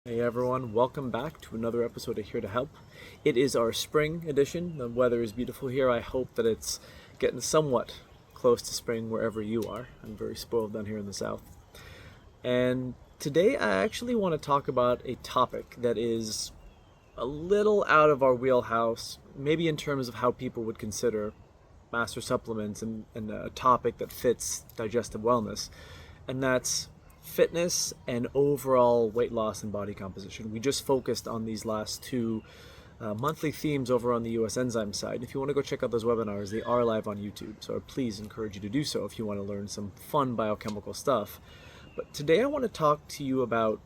Hey everyone, welcome back to another episode of Here to Help. It is our spring edition. The weather is beautiful here. I hope that it's getting somewhat close to spring wherever you are. I'm very spoiled down here in the south. And today I actually want to talk about a topic that is a little out of our wheelhouse, maybe in terms of how people would consider master supplements and a topic that fits digestive wellness, and that's fitness and overall weight loss and body composition. We just focused on these last two monthly themes over on the US Enzymes side. If you want to go check out those webinars, they are live on YouTube, so please encourage you to do so if you want to learn some fun biochemical stuff. But today I want to talk to you about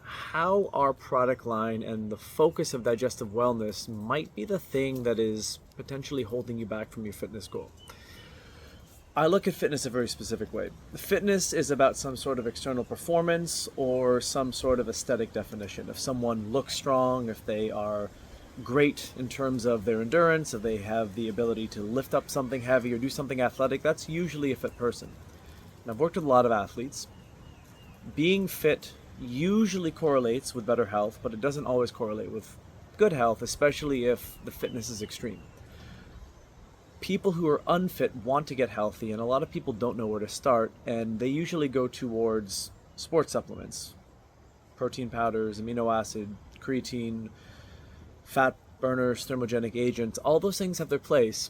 how our product line and the focus of digestive wellness might be the thing that is potentially holding you back from your fitness goal. I look at fitness a very specific way. Fitness is about some sort of external performance or some sort of aesthetic definition. If someone looks strong, if they are great in terms of their endurance, if they have the ability to lift up something heavy or do something athletic, that's usually a fit person. And I've worked with a lot of athletes. Being fit usually correlates with better health, but it doesn't always correlate with good health, especially if the fitness is extreme. People who are unfit want to get healthy, and a lot of people don't know where to start, and they usually go towards sports supplements, protein powders, amino acid, creatine, fat burners, thermogenic agents. All those things have their place,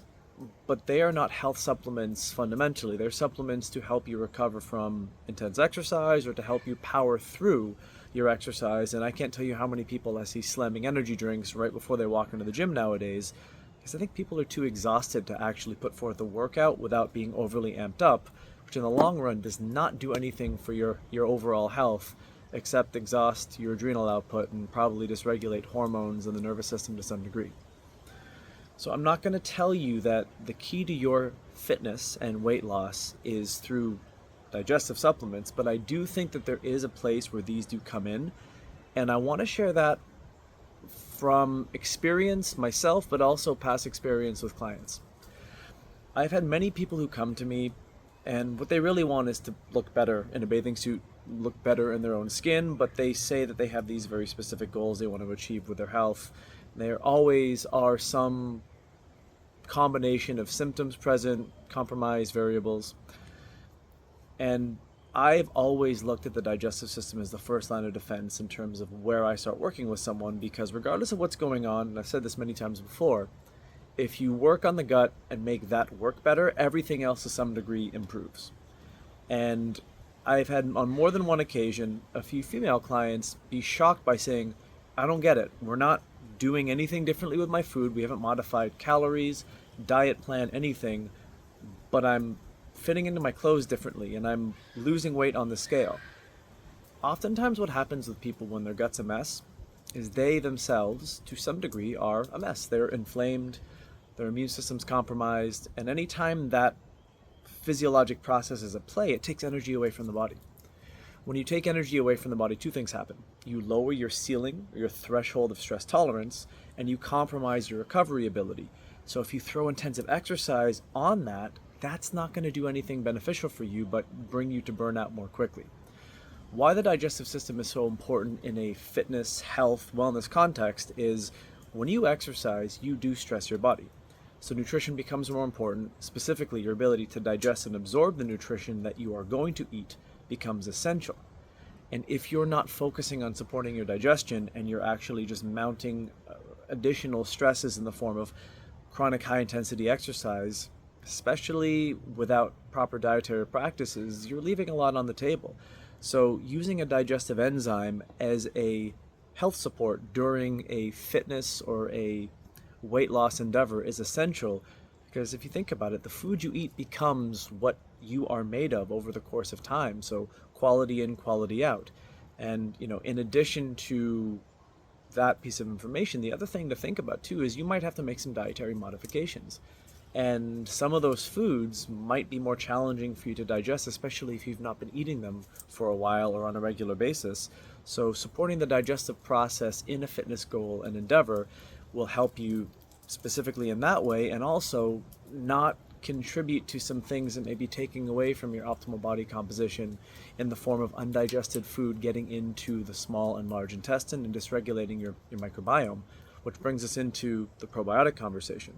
but they are not health supplements fundamentally. They're supplements to help you recover from intense exercise or to help you power through your exercise. And I can't tell you how many people I see slamming energy drinks right before they walk into the gym nowadays, because I think people are too exhausted to actually put forth a workout without being overly amped up, which in the long run does not do anything for your overall health except exhaust your adrenal output and probably dysregulate hormones in the nervous system to some degree. So I'm not going to tell you that the key to your fitness and weight loss is through digestive supplements, but I do think that there is a place where these do come in, and I want to share that from experience myself, but also past experience with clients. I've had many people who come to me, and what they really want is to look better in a bathing suit, look better in their own skin, but they say that they have these very specific goals they want to achieve with their health. There always are some combination of symptoms present, compromised variables, and I've always looked at the digestive system as the first line of defense in terms of where I start working with someone, because regardless of what's going on, and I've said this many times before, if you work on the gut and make that work better, everything else to some degree improves. And I've had on more than one occasion a few female clients be shocked by saying, I don't get it. We're not doing anything differently with my food. We haven't modified calories, diet plan, anything, but I'm fitting into my clothes differently and I'm losing weight on the scale. Oftentimes what happens with people when their gut's a mess is they themselves, to some degree, are a mess. They're inflamed, their immune system's compromised, and anytime that physiologic process is at play, it takes energy away from the body. When you take energy away from the body, two things happen. You lower your ceiling, or your threshold of stress tolerance, and you compromise your recovery ability. So if you throw intensive exercise on that, that's not going to do anything beneficial for you, but bring you to burnout more quickly. Why the digestive system is so important in a fitness, health, wellness context is when you exercise, you do stress your body. So nutrition becomes more important. Specifically, your ability to digest and absorb the nutrition that you are going to eat becomes essential. And if you're not focusing on supporting your digestion and you're actually just mounting additional stresses in the form of chronic high-intensity exercise, especially without proper dietary practices, you're leaving a lot on the table. So using a digestive enzyme as a health support during a fitness or a weight loss endeavor is essential, because if you think about it, the food you eat becomes what you are made of over the course of time. So quality in, quality out. And in addition to that piece of information, the other thing to think about too is you might have to make some dietary modifications. And some of those foods might be more challenging for you to digest, especially if you've not been eating them for a while or on a regular basis. So supporting the digestive process in a fitness goal and endeavor will help you specifically in that way, and also not contribute to some things that may be taking away from your optimal body composition in the form of undigested food getting into the small and large intestine and dysregulating your microbiome, which brings us into the probiotic conversation.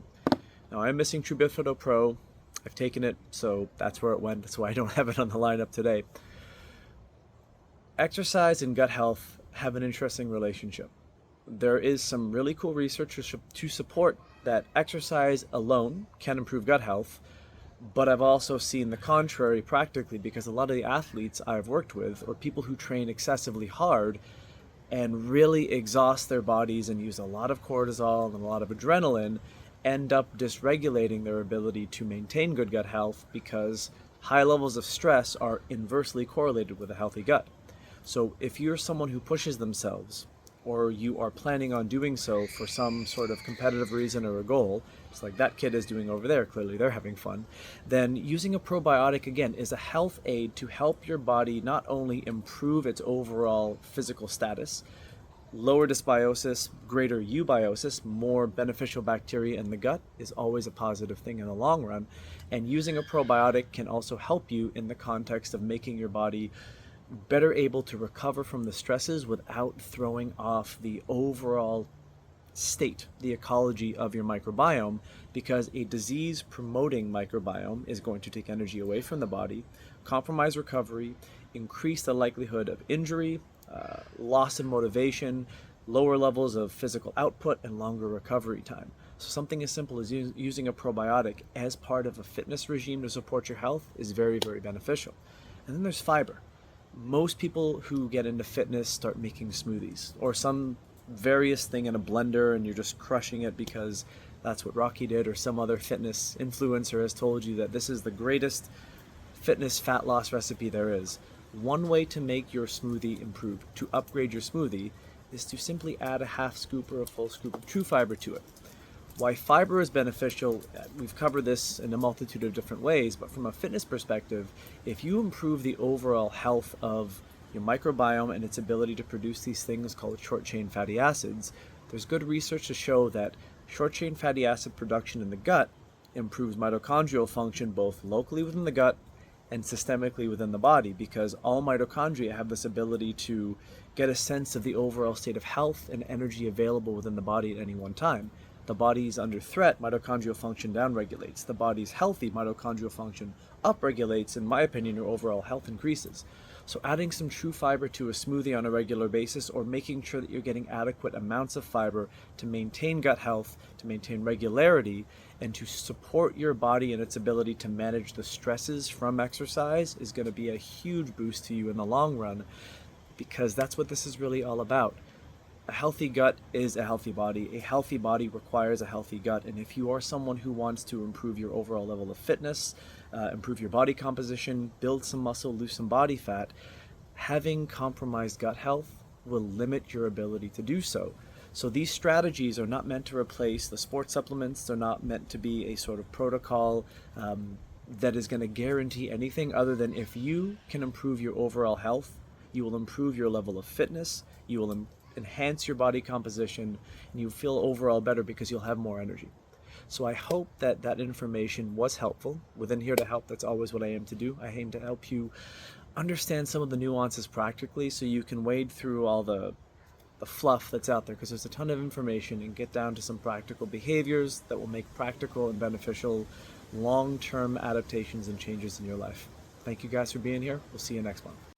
Now, I'm missing True Bifido Pro. I've taken it, so that's where it went. That's why I don't have it on the lineup today. Exercise and gut health have an interesting relationship. There is some really cool research to support that exercise alone can improve gut health, but I've also seen the contrary practically, because a lot of the athletes I've worked with, or people who train excessively hard and really exhaust their bodies and use a lot of cortisol and a lot of adrenaline, end up dysregulating their ability to maintain good gut health, because high levels of stress are inversely correlated with a healthy gut. So if you're someone who pushes themselves, or you are planning on doing so for some sort of competitive reason or a goal, just like that kid is doing over there, clearly they're having fun, then using a probiotic, again, is a health aid to help your body not only improve its overall physical status, lower dysbiosis, greater eubiosis, more beneficial bacteria in the gut is always a positive thing in the long run, and using a probiotic can also help you in the context of making your body better able to recover from the stresses without throwing off the overall state, the ecology of your microbiome, because a disease-promoting microbiome is going to take energy away from the body, compromise recovery, increase the likelihood of injury, loss of motivation, lower levels of physical output, and longer recovery time. So something as simple as using a probiotic as part of a fitness regime to support your health is very, very beneficial. And then there's fiber. Most people who get into fitness start making smoothies or some various thing in a blender, and you're just crushing it because that's what Rocky did, or some other fitness influencer has told you that this is the greatest fitness fat loss recipe there is. One way to make your smoothie improve, to upgrade your smoothie, is to simply add a half scoop or a full scoop of true fiber to it. Why fiber is beneficial, we've covered this in a multitude of different ways, but from a fitness perspective, if you improve the overall health of your microbiome and its ability to produce these things called short-chain fatty acids, there's good research to show that short-chain fatty acid production in the gut improves mitochondrial function both locally within the gut and systemically within the body, because all mitochondria have this ability to get a sense of the overall state of health and energy available within the body at any one time. The body is under threat, mitochondrial function downregulates. The body is healthy, mitochondrial function upregulates. In my opinion, your overall health increases. So adding some true fiber to a smoothie on a regular basis, or making sure that you're getting adequate amounts of fiber to maintain gut health, to maintain regularity, and to support your body and its ability to manage the stresses from exercise is going to be a huge boost to you in the long run, because that's what this is really all about. A healthy gut is a healthy body. A healthy body requires a healthy gut. And if you are someone who wants to improve your overall level of fitness, improve your body composition, build some muscle, lose some body fat, having compromised gut health will limit your ability to do so. So these strategies are not meant to replace the sports supplements. They're not meant to be a sort of protocol that is going to guarantee anything other than if you can improve your overall health, you will improve your level of fitness, you will enhance your body composition, and you feel overall better because you'll have more energy. So I hope that that information was helpful. Within Here to Help, that's always what I aim to do. I aim to help you understand some of the nuances practically so you can wade through all the fluff that's out there, because there's a ton of information, and get down to some practical behaviors that will make practical and beneficial long-term adaptations and changes in your life. Thank you guys for being here. We'll see you next month.